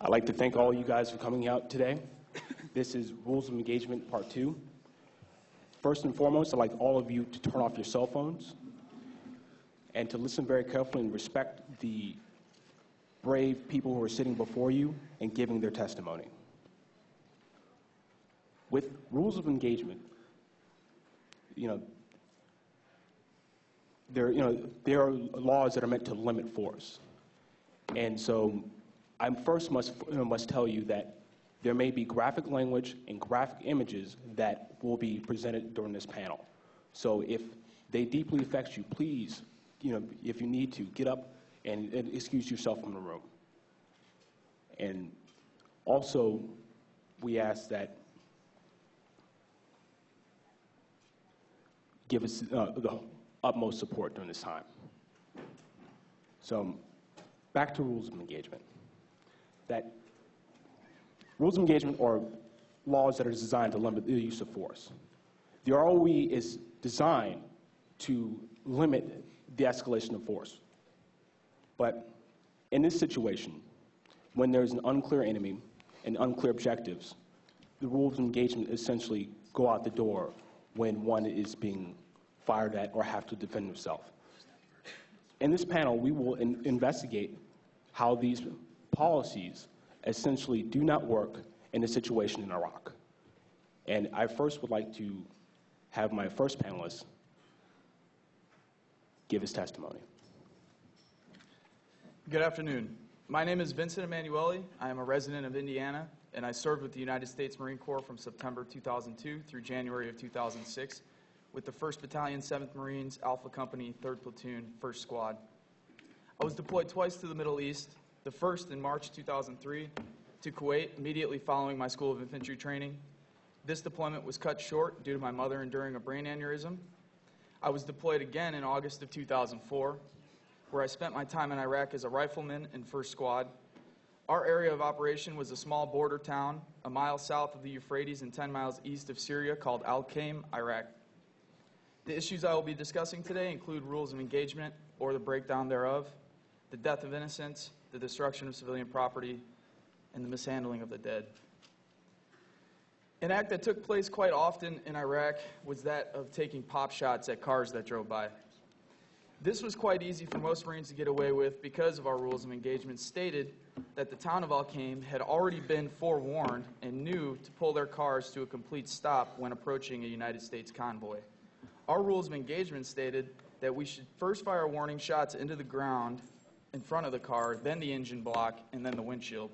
I'd like to thank all you guys for coming out today. This is Rules of Engagement Part 2. First and foremost, I'd like all of you to turn off your cell phones and to listen very carefully and respect the brave people who are sitting before you and giving their testimony. With rules of engagement, there are laws that are meant to limit force. And so I first must tell you that there may be graphic language and graphic images that will be presented during this panel. So if they deeply affect you, please, if you need to, get up and excuse yourself from the room. And also, we ask that give us the utmost support during this time. So, back to rules of engagement. That rules of engagement are laws that are designed to limit the use of force. The ROE is designed to limit the escalation of force. But in this situation, when there's an unclear enemy and unclear objectives, the rules of engagement essentially go out the door when one is being fired at or have to defend himself. In this panel, we will investigate how these policies essentially do not work in the situation in Iraq. And I first would like to have my first panelist give his testimony. Good afternoon. My name is Vincent Emanuele. I am a resident of Indiana, and I served with the United States Marine Corps from September 2002 through January of 2006 with the 1st Battalion, 7th Marines, Alpha Company, 3rd Platoon, 1st Squad. I was deployed twice to the Middle East, the first in March 2003 to Kuwait immediately following my School of Infantry training. This deployment was cut short due to my mother enduring a brain aneurysm. I was deployed again in August of 2004, where I spent my time in Iraq as a rifleman in 1st Squad. Our area of operation was a small border town a mile south of the Euphrates and 10 miles east of Syria called Al-Qaim, Iraq. The issues I will be discussing today include rules of engagement or the breakdown thereof, the death of innocents, the destruction of civilian property, and the mishandling of the dead. An act that took place quite often in Iraq was that of taking pop shots at cars that drove by. This was quite easy for most Marines to get away with because of our rules of engagement stated that the town of Al-Qaim had already been forewarned and knew to pull their cars to a complete stop when approaching a United States convoy. Our rules of engagement stated that we should first fire warning shots into the ground in front of the car, then the engine block, and then the windshield.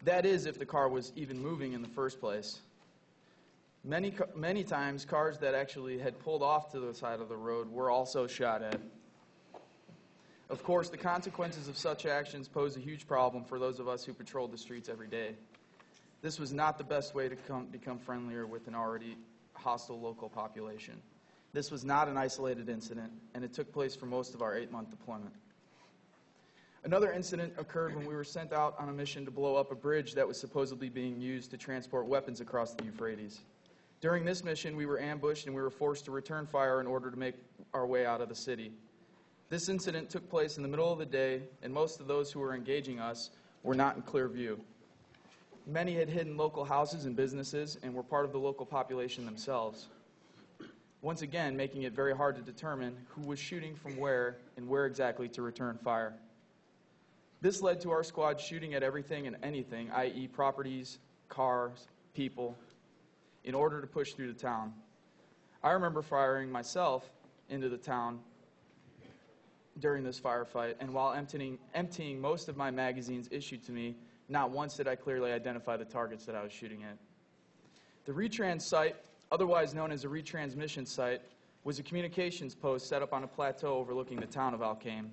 That is, if the car was even moving in the first place. Many times, cars that actually had pulled off to the side of the road were also shot at. Of course, the consequences of such actions pose a huge problem for those of us who patrol the streets every day. This was not the best way to become friendlier with an already hostile local population. This was not an isolated incident, and it took place for most of our 8-month deployment. Another incident occurred when we were sent out on a mission to blow up a bridge that was supposedly being used to transport weapons across the Euphrates. During this mission, we were ambushed and we were forced to return fire in order to make our way out of the city. This incident took place in the middle of the day, and most of those who were engaging us were not in clear view. Many had hidden local houses and businesses and were part of the local population themselves. Once again, making it very hard to determine who was shooting from where and where exactly to return fire. This led to our squad shooting at everything and anything, i.e. properties, cars, people, in order to push through the town. I remember firing myself into the town during this firefight, and while emptying most of my magazines issued to me, not once did I clearly identify the targets that I was shooting at. The retrans site, otherwise known as a retransmission site, was a communications post set up on a plateau overlooking the town of Al-Qaim.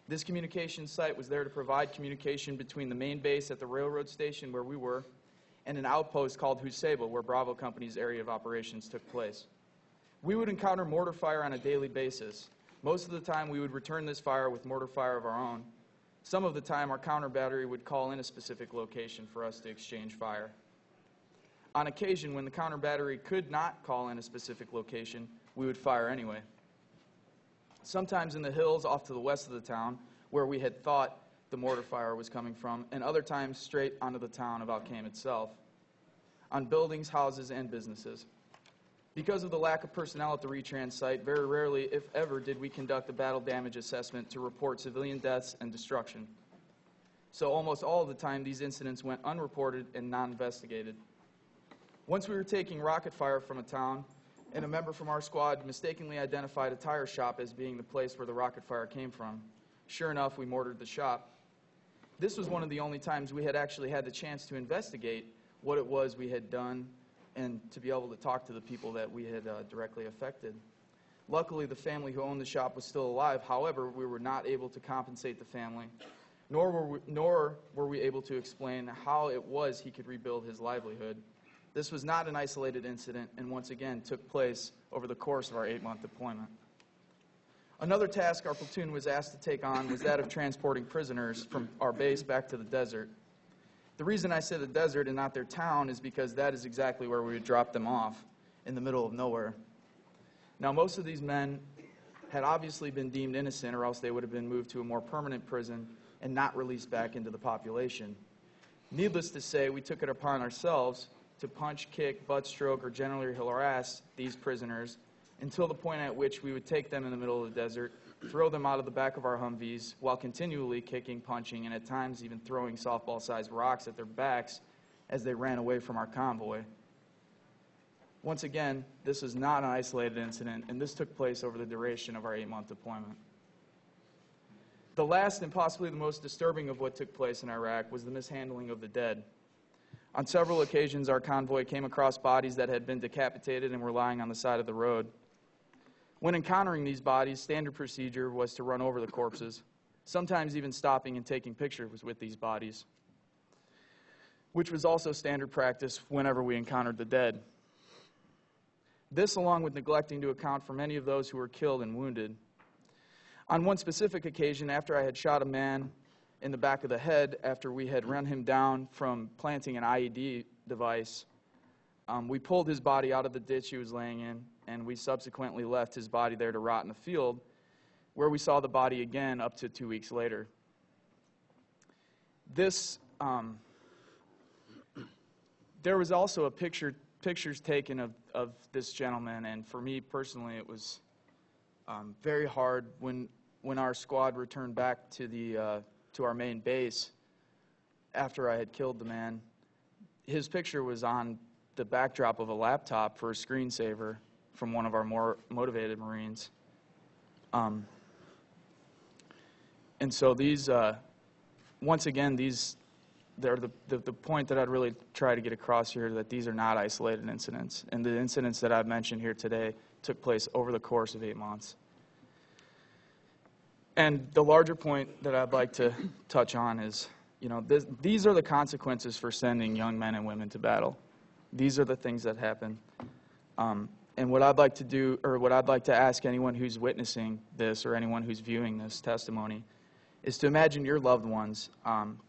This communications site was there to provide communication between the main base at the railroad station where we were and an outpost called Husayba, where Bravo Company's area of operations took place. We would encounter mortar fire on a daily basis. Most of the time, we would return this fire with mortar fire of our own. Some of the time, our counter battery would call in a specific location for us to exchange fire. On occasion, when the counter battery could not call in a specific location, we would fire anyway. Sometimes in the hills off to the west of the town, where we had thought the mortar fire was coming from, and other times straight onto the town of Al-Qaim itself, on buildings, houses, and businesses. Because of the lack of personnel at the retrans site, very rarely, if ever, did we conduct a battle damage assessment to report civilian deaths and destruction. So almost all of the time, these incidents went unreported and non-investigated. Once we were taking rocket fire from a town, and a member from our squad mistakenly identified a tire shop as being the place where the rocket fire came from. Sure enough, we mortared the shop. This was one of the only times we had actually had the chance to investigate what it was we had done and to be able to talk to the people that we had directly affected. Luckily, the family who owned the shop was still alive. However, we were not able to compensate the family, nor were we able to explain how it was he could rebuild his livelihood. This was not an isolated incident and once again took place over the course of our 8-month deployment. Another task our platoon was asked to take on was that of transporting prisoners from our base back to the desert. The reason I say the desert and not their town is because that is exactly where we would drop them off, in the middle of nowhere. Now, most of these men had obviously been deemed innocent, or else they would have been moved to a more permanent prison and not released back into the population. Needless to say, we took it upon ourselves to punch, kick, butt stroke, or generally harass these prisoners until the point at which we would take them in the middle of the desert, throw them out of the back of our Humvees while continually kicking, punching, and at times even throwing softball-sized rocks at their backs as they ran away from our convoy. Once again, this is not an isolated incident, and this took place over the duration of our 8-month deployment. The last and possibly the most disturbing of what took place in Iraq was the mishandling of the dead. On several occasions, our convoy came across bodies that had been decapitated and were lying on the side of the road. When encountering these bodies, standard procedure was to run over the corpses, sometimes even stopping and taking pictures with these bodies, which was also standard practice whenever we encountered the dead. This, along with neglecting to account for many of those who were killed and wounded. On one specific occasion, after I had shot a man in the back of the head, after we had run him down from planting an IED device, we pulled his body out of the ditch he was laying in, and we subsequently left his body there to rot in the field, where we saw the body again up to 2 weeks later. This, there was also a pictures taken of this gentleman, and for me personally, it was very hard when our squad returned back to our main base after I had killed the man. His picture was on the backdrop of a laptop for a screensaver from one of our more motivated Marines. And so these, once again, they're the point that I'd really try to get across here, that these are not isolated incidents. And the incidents that I've mentioned here today took place over the course of 8 months. And the larger point that I'd like to touch on is, you know, these are the consequences for sending young men and women to battle. These are the things that happen. And what I'd like to do, or what I'd like to ask anyone who's witnessing this or anyone who's viewing this testimony, is to imagine your loved ones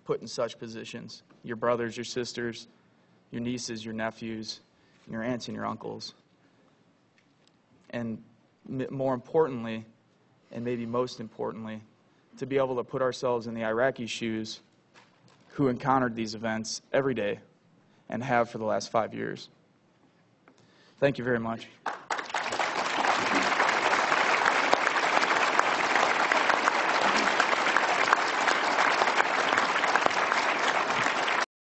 put in such positions. Your brothers, your sisters, your nieces, your nephews, your aunts and your uncles. And more importantly, and maybe most importantly, to be able to put ourselves in the Iraqi shoes who encountered these events every day and have for the last 5 years. Thank you very much.